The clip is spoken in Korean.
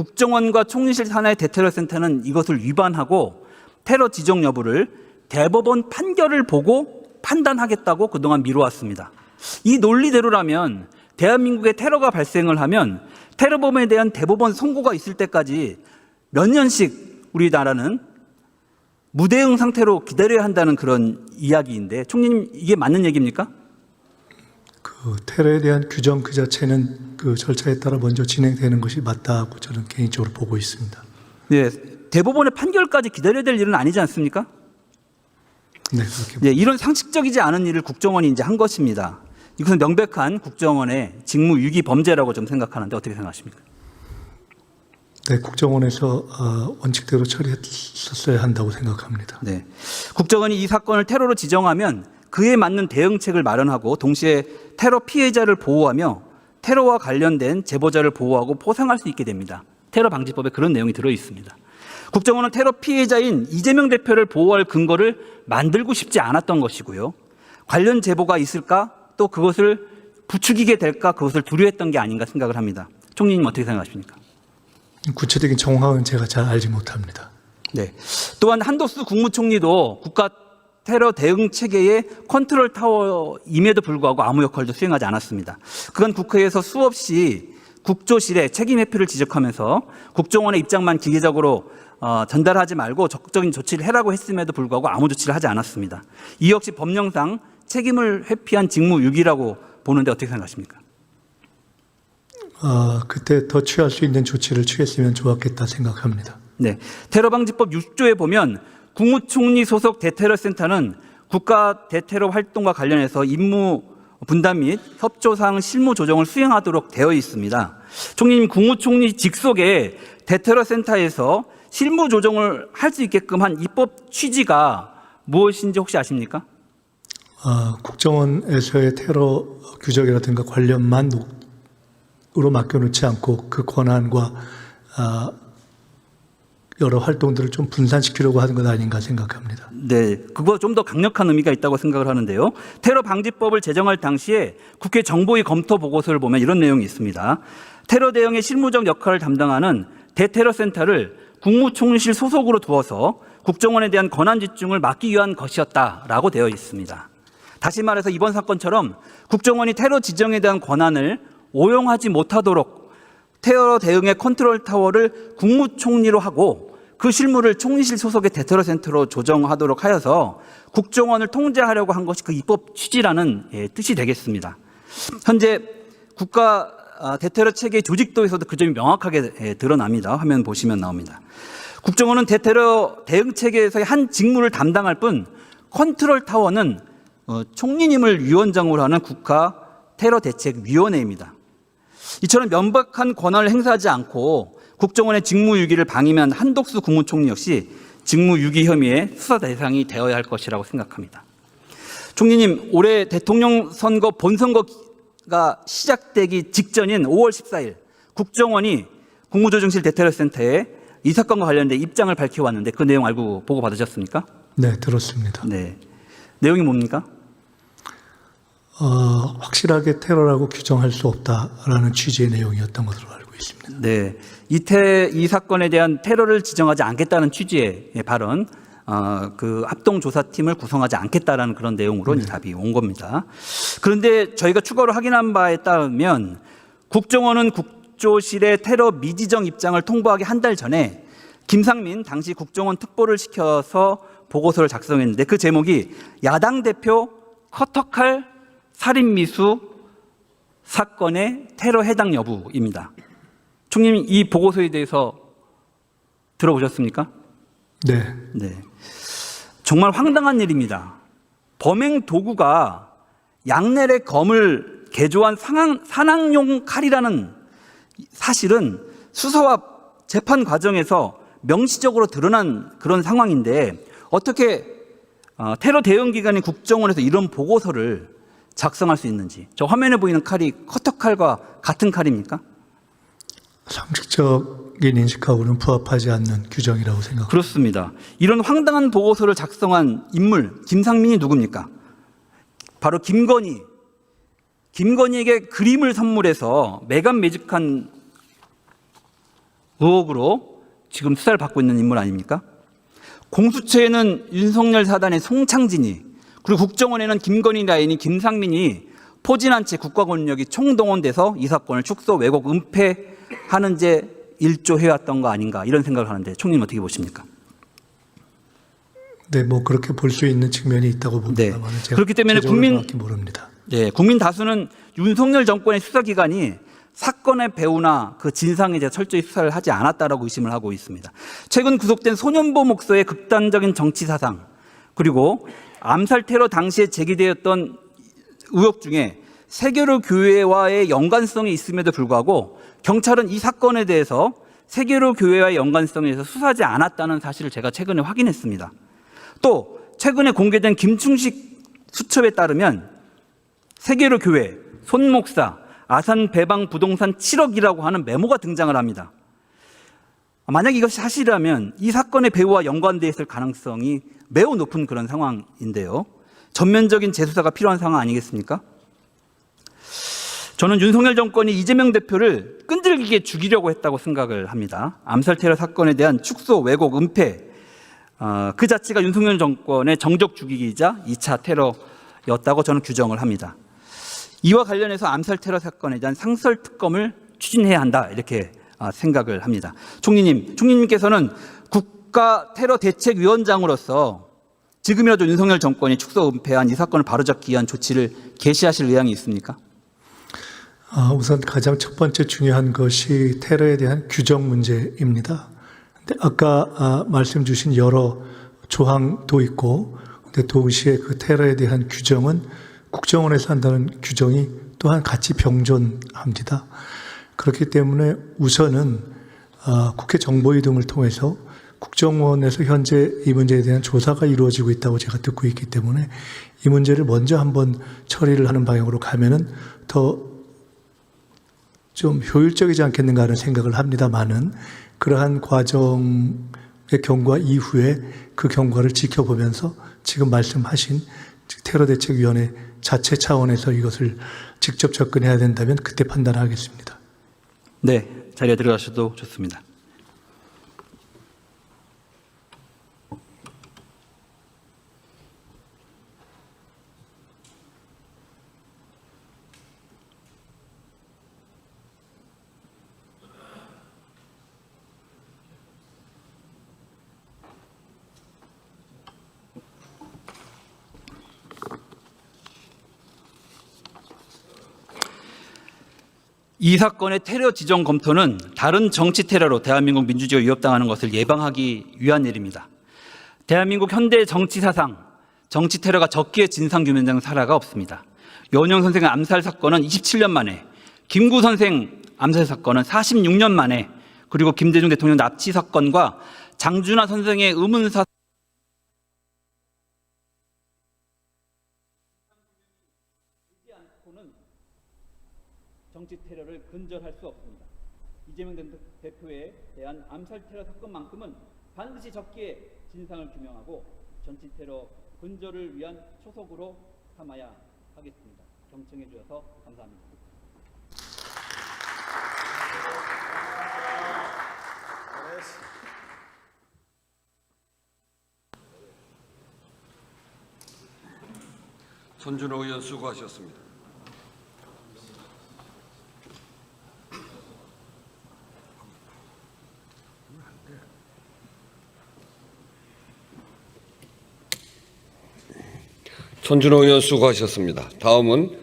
국정원과 총리실 산하의 대테러센터는 이것을 위반하고 테러 지정 여부를 대법원 판결을 보고 판단하겠다고 그동안 미뤄왔습니다. 이 논리대로라면 대한민국에 테러가 발생을 하면 테러범에 대한 대법원 선고가 있을 때까지 몇 년씩 우리나라는 무대응 상태로 기다려야 한다는 그런 이야기인데, 총리님 이게 맞는 얘기입니까? 그 테러에 대한 규정 그 자체는 그 절차에 따라 먼저 진행되는 것이 맞다고 저는 개인적으로 보고 있습니다. 네, 대법원의 판결까지 기다려야 될 일은 아니지 않습니까? 네, 그렇게. 네, 이런 상식적이지 않은 일을 국정원이 이제 한 것입니다. 이것은 명백한 국정원의 직무유기 범죄라고 좀 생각하는데 어떻게 생각하십니까? 네, 국정원에서 원칙대로 처리했었어야 한다고 생각합니다. 네, 국정원이 이 사건을 테러로 지정하면 그에 맞는 대응책을 마련하고 동시에 테러 피해자를 보호하며 테러와 관련된 제보자를 보호하고 포상할 수 있게 됩니다. 테러 방지법에 그런 내용이 들어 있습니다. 국정원은 테러 피해자인 이재명 대표를 보호할 근거를 만들고 싶지 않았던 것이고요. 관련 제보가 있을까? 또 그것을 부추기게 될까? 그것을 두려워했던 게 아닌가 생각을 합니다. 총리님 어떻게 생각하십니까? 구체적인 정황은 제가 잘 알지 못합니다. 네. 또한 한덕수 국무총리도 국가 테러 대응 체계의 컨트롤 타워임에도 불구하고 아무 역할도 수행하지 않았습니다. 그건 국회에서 수없이 국조실에 책임 회피를 지적하면서 국정원의 입장만 기계적으로 전달하지 말고 적극적인 조치를 해라고 했음에도 불구하고 아무 조치를 하지 않았습니다. 이 역시 법령상 책임을 회피한 직무유기라고 보는데 어떻게 생각하십니까? 그때 더 취할 수 있는 조치를 취했으면 좋았겠다 생각합니다. 네, 테러방지법 6조에 보면 국무총리 소속 대테러센터는 국가 대테러 활동과 관련해서 임무 분담 및 협조사항 실무 조정을 수행하도록 되어 있습니다. 총리님, 국무총리 직속의 대테러센터에서 실무 조정을 할 수 있게끔 한 입법 취지가 무엇인지 혹시 아십니까? 국정원에서의 테러 규정이라든가 관련만으로 맡겨놓지 않고 그 권한과 여러 활동들을 좀 분산시키려고 하는 것 아닌가 생각합니다. 네, 그거 좀 더 강력한 의미가 있다고 생각을 하는데요. 테러 방지법을 제정할 당시에 국회 정보위 검토 보고서를 보면 이런 내용이 있습니다. 테러 대응의 실무적 역할을 담당하는 대테러센터를 국무총리실 소속으로 두어서 국정원에 대한 권한 집중을 막기 위한 것이었다라고 되어 있습니다. 다시 말해서 이번 사건처럼 국정원이 테러 지정에 대한 권한을 오용하지 못하도록 테러 대응의 컨트롤 타워를 국무총리로 하고 그 실무를 총리실 소속의 대테러센터로 조정하도록 하여서 국정원을 통제하려고 한 것이 그 입법 취지라는 뜻이 되겠습니다. 현재 국가 대테러 체계 조직도에서도 그 점이 명확하게 드러납니다. 화면 보시면 나옵니다. 국정원은 대테러 대응 체계에서의 한 직무를 담당할 뿐 컨트롤 타워는 총리님을 위원장으로 하는 국가 테러 대책위원회입니다. 이처럼 명백한 권한을 행사하지 않고 국정원의 직무유기를 방임한 한덕수 국무총리 역시 직무유기 혐의의 수사 대상이 되어야 할 것이라고 생각합니다. 총리님, 올해 대통령 선거 본선거가 시작되기 직전인 5월 14일 국정원이 국무조정실 대테러센터에 이 사건과 관련된 입장을 밝혀왔는데 그 내용 알고 보고 받으셨습니까? 네, 들었습니다. 네, 내용이 뭡니까? 확실하게 테러라고 규정할 수 없다라는 취지의 내용이었던 것으로 알고 있습니다. 네, 이 사건에 대한 테러를 지정하지 않겠다는 취지의 발언, 그 합동조사팀을 구성하지 않겠다라는 그런 내용으로 답이 온 겁니다. 그런데 저희가 추가로 확인한 바에 따르면 국정원은 국조실의 테러 미지정 입장을 통보하기 한 달 전에 김상민 당시 국정원 특보를 시켜서 보고서를 작성했는데 그 제목이 야당 대표 커터칼 살인미수 사건의 테러 해당 여부입니다. 총리님, 이 보고서에 대해서 들어보셨습니까? 네. 네. 정말 황당한 일입니다. 범행 도구가 양날의 검을 개조한 산악용 칼이라는 사실은 수사와 재판 과정에서 명시적으로 드러난 그런 상황인데 어떻게 테러 대응 기관인 국정원에서 이런 보고서를 작성할 수 있는지. 저 화면에 보이는 칼이 커터칼과 같은 칼입니까? 상식적인 인식하고는 부합하지 않는 규정이라고 생각합니다. 그렇습니다. 이런 황당한 보고서를 작성한 인물 김상민이 누굽니까? 바로 김건희에게 그림을 선물해서 매간매직한 의혹으로 지금 수사를 받고 있는 인물 아닙니까? 공수처에는 윤석열 사단의 송창진이, 그리고 국정원에는 김건희 라인이 김상민이 포진한 채 국가 권력이 총동원돼서 이 사건을 축소, 왜곡, 은폐하는 데 일조해왔던 거 아닌가, 이런 생각을 하는데 총리님 어떻게 보십니까? 네, 뭐 그렇게 볼 수 있는 측면이 있다고 봅니다만 제가 그렇기 때문에 정확히 모릅니다. 국민 다수는 윤석열 정권의 수사기관이 사건의 배후나 그 진상에 대해 철저히 수사를 하지 않았다라고 의심을 하고 있습니다. 최근 구속된 소년보 목사의 극단적인 정치 사상, 그리고 암살 테러 당시에 제기되었던 의혹 중에 세계로 교회와의 연관성이 있음에도 불구하고 경찰은 이 사건에 대해서 세계로 교회와의 연관성에 대해서 수사하지 않았다는 사실을 제가 최근에 확인했습니다. 또 최근에 공개된 김충식 수첩에 따르면 세계로 교회, 손 목사, 아산 배방 부동산 7억이라고 하는 메모가 등장을 합니다. 만약 이것이 사실이라면 이 사건의 배후와 연관되어 있을 가능성이 매우 높은 그런 상황인데요. 전면적인 재수사가 필요한 상황 아니겠습니까? 저는 윤석열 정권이 이재명 대표를 끈질기게 죽이려고 했다고 생각을 합니다. 암살 테러 사건에 대한 축소, 왜곡, 은폐, 그 자체가 윤석열 정권의 정적 죽이기이자 2차 테러였다고 저는 규정을 합니다. 이와 관련해서 암살 테러 사건에 대한 상설 특검을 추진해야 한다, 이렇게 생각을 합니다. 총리님께서는 국가 테러 대책위원장으로서 지금이라도 윤석열 정권이 축소, 은폐한 이 사건을 바로잡기 위한 조치를 개시하실 의향이 있습니까? 우선 가장 첫 번째 중요한 것이 테러에 대한 규정 문제입니다. 근데 아까 말씀 주신 여러 조항도 있고, 근데 동시에 그 테러에 대한 규정은 국정원에서 한다는 규정이 또한 같이 병존합니다. 그렇기 때문에 우선은 국회 정보위 등을 통해서 국정원에서 현재 이 문제에 대한 조사가 이루어지고 있다고 제가 듣고 있기 때문에 이 문제를 먼저 한번 처리를 하는 방향으로 가면은 더 좀 효율적이지 않겠는가 하는 생각을 합니다만은, 그러한 과정의 경과 이후에 그 경과를 지켜보면서 지금 말씀하신 테러대책위원회 자체 차원에서 이것을 직접 접근해야 된다면 그때 판단하겠습니다. 네, 자리에 들어가셔도 좋습니다. 이 사건의 테러 지정 검토는 다른 정치 테러로 대한민국 민주주의가 위협당하는 것을 예방하기 위한 일입니다. 대한민국 현대 정치 사상, 정치 테러가 적기에 진상규명된 사례가 없습니다. 연영 선생의 암살 사건은 27년 만에, 김구 선생 암살 사건은 46년 만에, 그리고 김대중 대통령 납치 사건과 장준하 선생의 의문사 정치 테러를 근절할 수 없습니다. 이재명 대표에 대한 암살 테러 사건만큼은 반드시 적기에 진상을 규명하고 정치 테러 근절을 위한 초석으로 삼아야 하겠습니다. 경청해 주셔서 감사합니다. 손준호 의원 수고하셨습니다. 손준호 의원 수고하셨습니다. 다음은